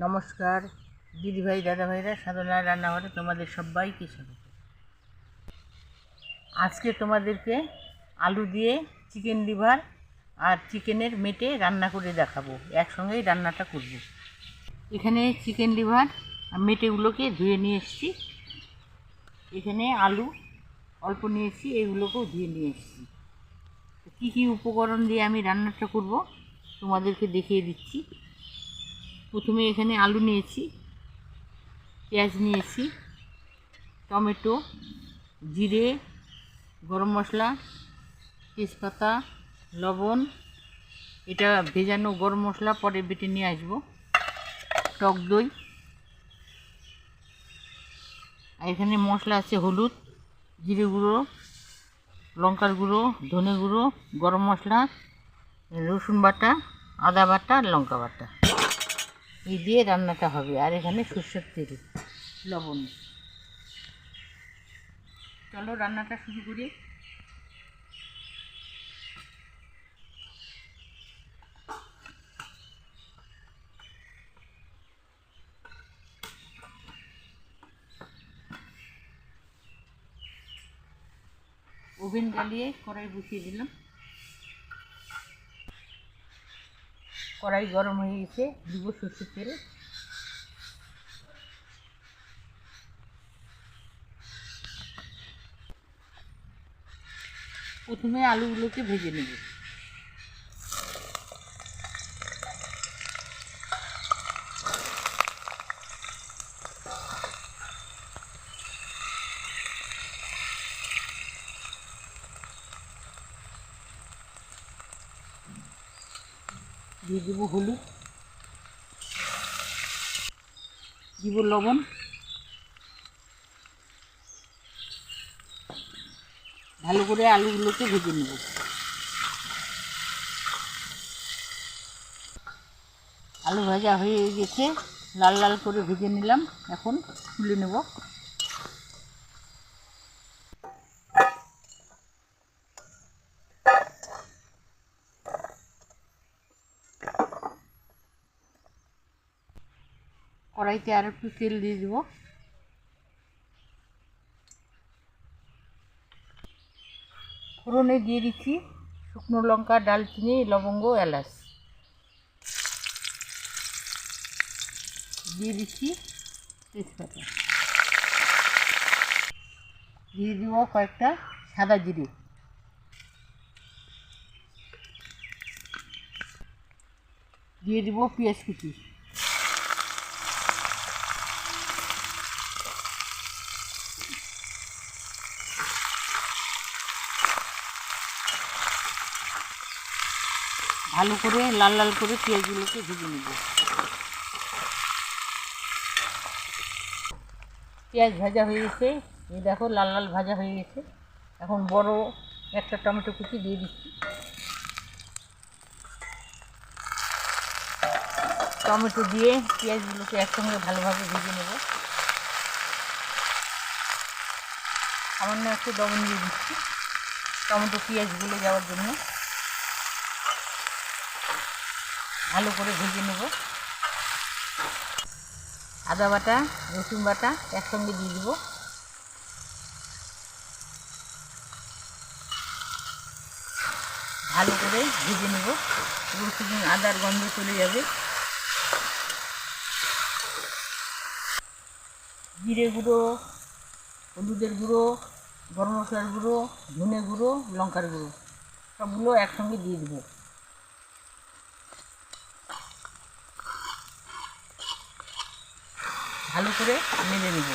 নমস্কার দিদিভাই দাদাভাইরা, সাধনা রান্নাঘরে তোমাদের সবাইকে স্বাগত। আজকে তোমাদেরকে আলু দিয়ে চিকেন লিভার আর চিকেনের মেটে রান্না করে দেখাবো। একসঙ্গেই রান্নাটা করব। এখানে চিকেন লিভার আর মেটেগুলোকে ধুয়ে নিয়ে এসেছি। এখানে আলু অল্প নিয়েছি, এগুলোকেও ধুয়ে নিয়ে এসেছি। কী কী উপকরণ দিয়ে আমি রান্নাটা করব তোমাদেরকে দেখিয়ে দিচ্ছি। প্রথমে এখানে আলু নিয়েছি, পেঁয়াজ নিয়েছি, টমেটো, জিরে, গরম মশলা, তেজপাতা, লবণ, এটা ভেজানো গরম মশলা পরে বেটে নিয়ে আসবো, টক দই। আর এখানে মশলা আছে হলুদ, জিরে গুঁড়ো, লঙ্কার গুঁড়ো, ধনে গুঁড়ো, গরম মশলা, রসুন বাটা, আদা বাটা, লঙ্কা বাটা। এই দিয়ে রান্নাটা হবে। আর এখানে সরষের তেল, লবণ। চলো রান্নাটা শুরু করি। ওভেন জ্বালিয়ে কড়াই বসিয়ে দিলাম। কড়াই গরম হয়ে গেছে, দিব সরষের তেল। প্রথমে আলুগুলোকে ভেজে নেব। দিয়ে দেব হলুদ, দিব লবণ, ভালো করে আলুগুলোকে ভেজে নেব। আলু ভাজা হয়ে গেছে, লাল লাল করে ভেজে নিলাম। এখন তুলে নেব। কড়াইতে আর একটু তেল দিয়ে দেব। ফোড়নে দিয়ে দিচ্ছি শুকনো লঙ্কা, ডালচিনি, লবঙ্গ, এলাচ। দিয়ে দিচ্ছি তেজপাতা। দিয়ে দেবো কয়েকটা সাদা জিরে। দিয়ে দেবো পেঁয়াজ কুচি। ভালো করে লাল লাল করে পেঁয়াজগুলোকে ভেজে নেব। পেঁয়াজ ভাজা হয়ে গেছে, এই দেখো লাল লাল ভাজা হয়ে গেছে। এখন বড় একটা টমেটো কুচি দিয়ে দিচ্ছি। টমেটো দিয়ে পেঁয়াজগুলোকে একসঙ্গে ভালোভাবে ভেজে নেব। সামান্য একটু লবণ দিয়ে দিচ্ছি টমেটো পেঁয়াজ গলে যাওয়ার জন্য। ভালো করে ভেজে নেব। আদা বাটা, রসুন বাটা একসঙ্গে দিয়ে দেবো। ভালো করে ভেজে নেব, রসুন আদার গন্ধ চলে যাবে। জিরে গুঁড়ো, হলুদের গুঁড়ো, গরম মশলার গুঁড়ো, ধনে গুঁড়ো, লঙ্কার গুঁড়ো সবগুলো একসঙ্গে দিয়ে দেবো। ভালো করে নেড়ে নেব।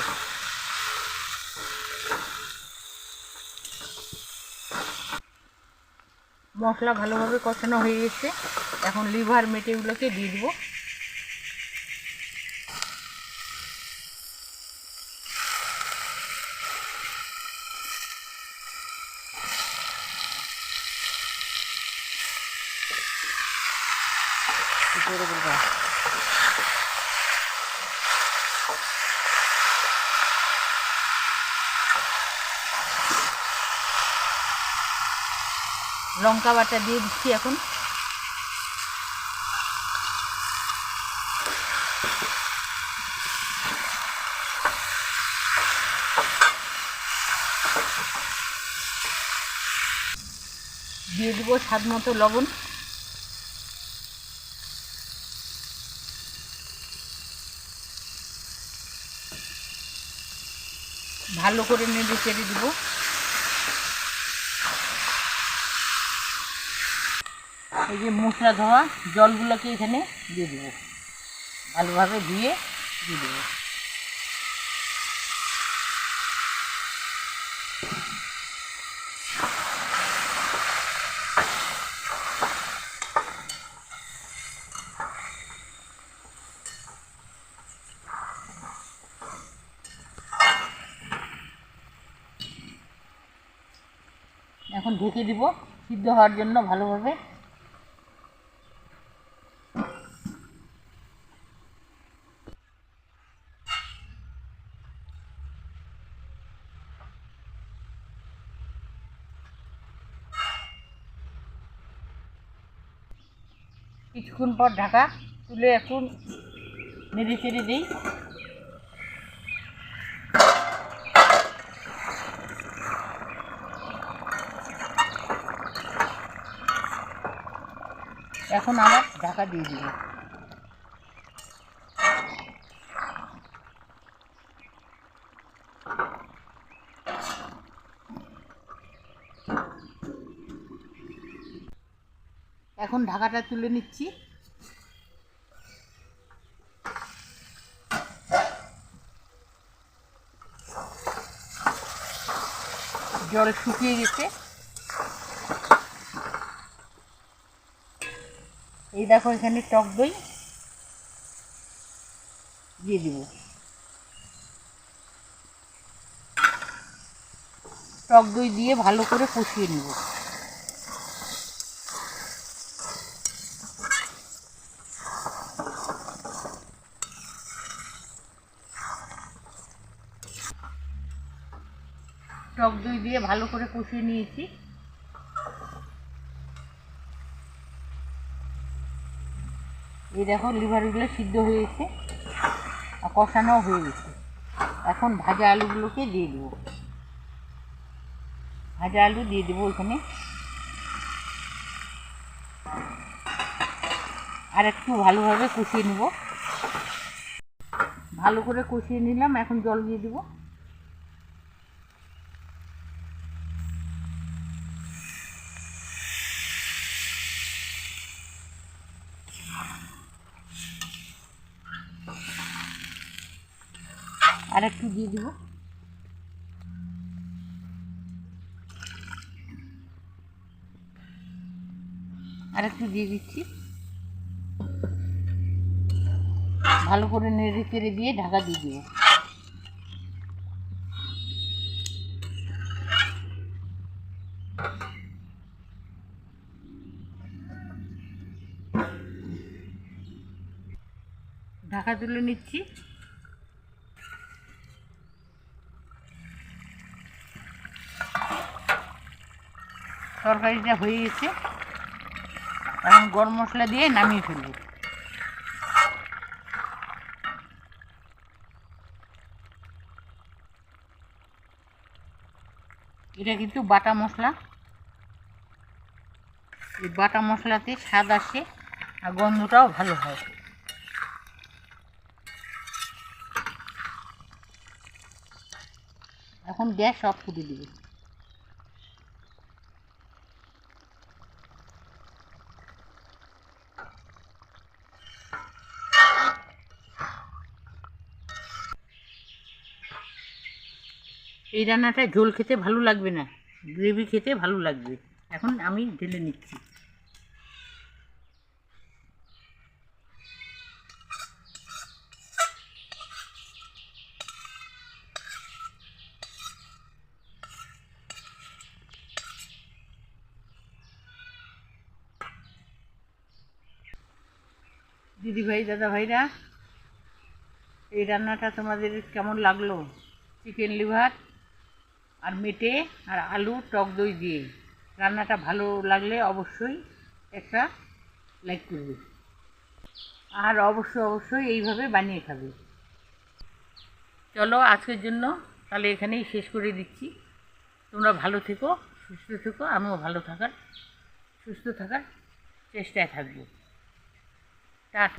মশলা ভালোভাবে কষানো হয়ে গেছে। এখন লিভার মেটেগুলোকে দিয়ে দেবো। লঙ্কা বাটা দিয়ে দিচ্ছি এখন। দিয়ে দেবো স্বাদ মতো লবণ, ভালো করে নেড়ে চেড়ে দিব। এই যে মশলা ধোয়া জলগুলোকে এখানে দিয়ে দেবো, ভালোভাবে দিয়ে দেবো। এখন ঢেকে দিব সিদ্ধ হওয়ার জন্য ভালোভাবে। কিছুক্ষণ পর ঢাকা তুলে এখন নেড়ে চেড়ে দিই। এখন আবার ঢাকা দিয়ে দিব। এখন ঢাকাটা তুলে নিচ্ছি। জল শুকিয়ে গেছে। এই দেখো এখানে টক দই দিয়ে দিব। টক দই দিয়ে ভালো করে কষিয়ে নেব। টক দই দিয়ে ভালো করে কষিয়ে নিয়েছি। এই দেখো লিভারগুলো সিদ্ধ হয়েছে আর কষানোও হয়ে গেছে। এখন ভাজা আলুগুলোকে দিয়ে দেবো। ভাজা আলু দিয়ে দেবো এখানে। আর একটু ভালোভাবে কষিয়ে নেব। ভালো করে কষিয়ে নিলাম, এখন জল দিয়ে দেবো। আর একটু দিয়ে দেবো। আর একটু দিয়ে দিচ্ছি। ভালো করে নেড়ে চেড়ে দিয়ে ঢাকা দিয়ে দেবো। ঢাকা তুলে নিচ্ছি। তরকারিটা হয়ে গেছে। এখন গরম মশলা দিয়ে নামিয়ে ফেলবো। এটা কিন্তু বাটা মশলা। এই বাটা মশলাতে স্বাদ আসে আর গন্ধটাও ভালো হয়। এখন গ্যাস অফ করে দেবো। এই রান্নাটা ঝোল খেতে ভালো লাগবে না, গ্রেভি খেতে ভালো লাগবে। এখন আমি ঢেলে নিচ্ছি। দিদিভাই দাদা ভাইরা, এই রান্নাটা তোমাদের কেমন লাগলো? চিকেন লিভার আর মেটে আর আলু টক দই দিয়ে রান্নাটা ভালো লাগলে অবশ্যই একটা লাইক করবে, আর অবশ্যই এইভাবে বানিয়ে খাবে। চলো আজকের জন্য তাহলে এখানেই শেষ করে দিচ্ছি। তোমরা ভালো থেকো, সুস্থ থেকো, আমিও ভালো থাকার সুস্থ থাকার চেষ্টায় থাকবো। টাটা।